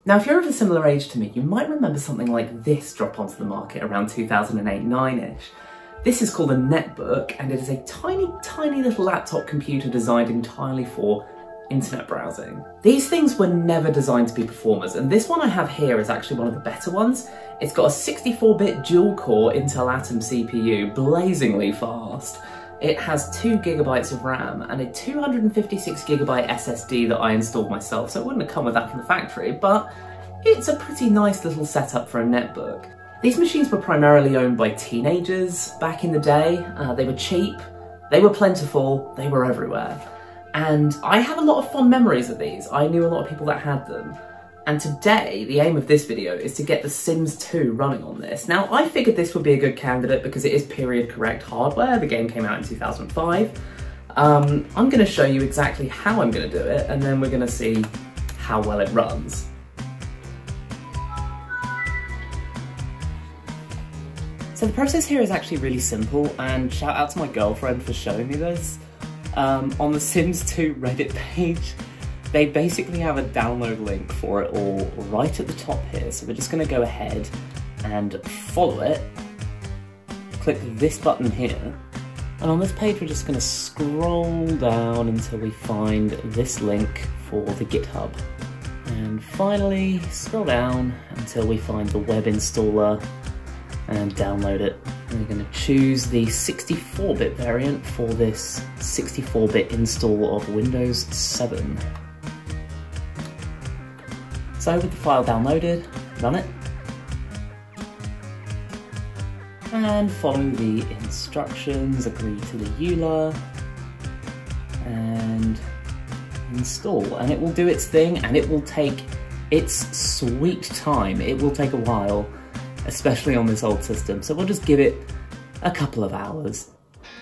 Now, if you're of a similar age to me, you might remember something like this drop onto the market around 2008-9-ish. This is called a netbook, and it is a tiny, tiny little laptop computer designed entirely for internet browsing. These things were never designed to be performers, and this one I have here is actually one of the better ones. It's got a 64-bit dual-core Intel Atom CPU, blazingly fast. It has 2 GB of RAM and a 256 GB SSD that I installed myself, so it wouldn't have come with that from the factory, but it's a pretty nice little setup for a netbook. These machines were primarily owned by teenagers back in the day. They were cheap, they were plentiful, they were everywhere. And I have a lot of fond memories of these. I knew a lot of people that had them. And today, the aim of this video is to get The Sims 2 running on this. Now, I figured this would be a good candidate because it is period correct hardware. The game came out in 2005. I'm going to show you exactly how I'm going to do it, and then we're going to see how well it runs. So the process here is actually really simple, and shout out to my girlfriend for showing me this. On the Sims 2 Reddit page, they basically have a download link for it all right at the top here, so we're just going to go ahead and follow it, click this button here, and on this page we're just going to scroll down until we find this link for the GitHub, and finally scroll down until we find the web installer and download it. And we're going to choose the 64-bit variant for this 64-bit install of Windows 7. So with the file downloaded, run it, and follow the instructions, agree to the EULA, and install. And it will do its thing, and it will take its sweet time. It will take a while, especially on this old system, so we'll just give it a couple of hours.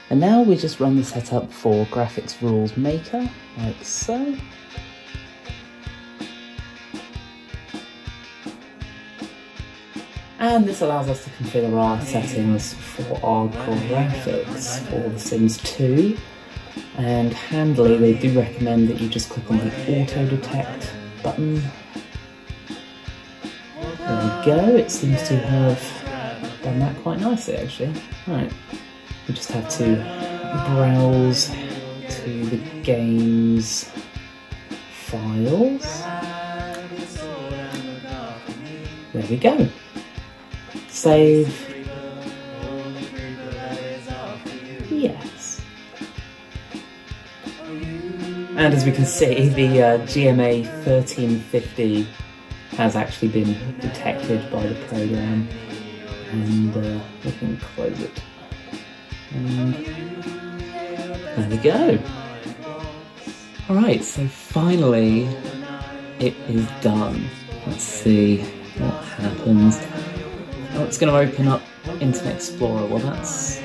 And now we just run the setup for Graphics Rules Maker, like so. And this allows us to configure our settings for our graphics for The Sims 2. And handily, they do recommend that you just click on the Auto Detect button. There we go, it seems to have done that quite nicely actually. Right, we just have to browse to the game's files. There we go. Save. Yes. And as we can see, the GMA 1350 has actually been detected by the program, and we can close it. And there we go. Alright, so finally it is done. Let's see what happens. Oh, it's going to open up Internet Explorer. Well, that's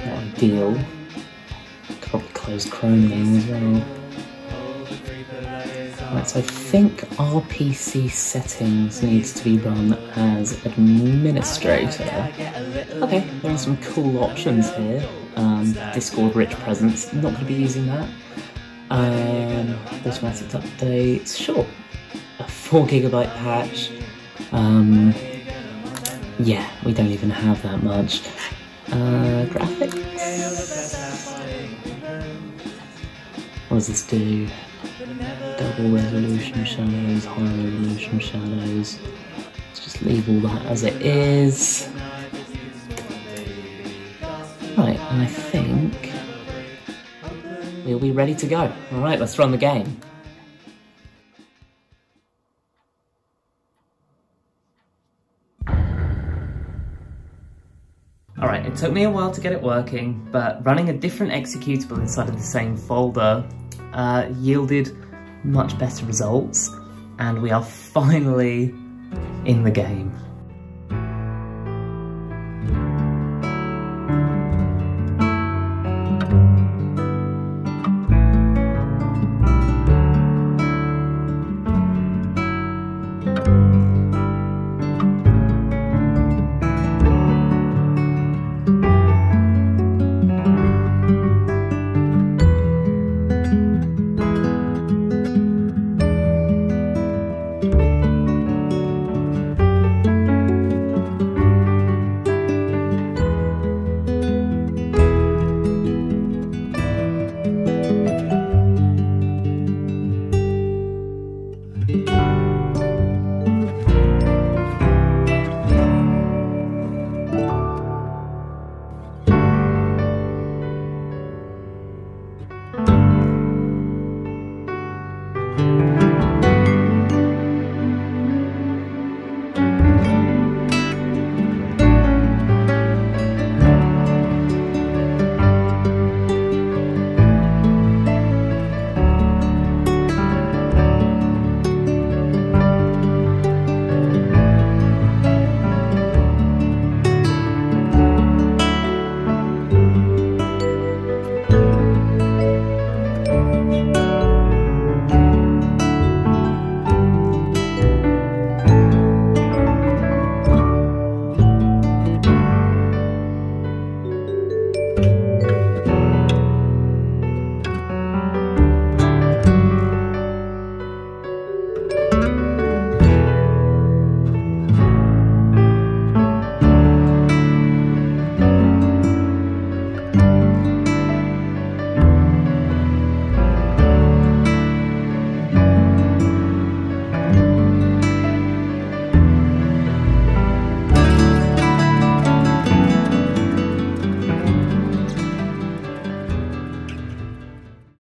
not ideal. Could probably close Chrome now as well. Right, so I think RPC settings needs to be run as administrator. Okay, there are some cool options here. Discord rich presence, not going to be using that. Automatic updates, sure. A 4GB patch. Yeah, we don't even have that much. Graphics. What does this do? Double resolution shadows, high resolution shadows. Let's just leave all that as it is. Right, and I think we'll be ready to go. Alright, let's run the game. Alright, it took me a while to get it working, but running a different executable inside of the same folder yielded much better results, and we are finally in the game.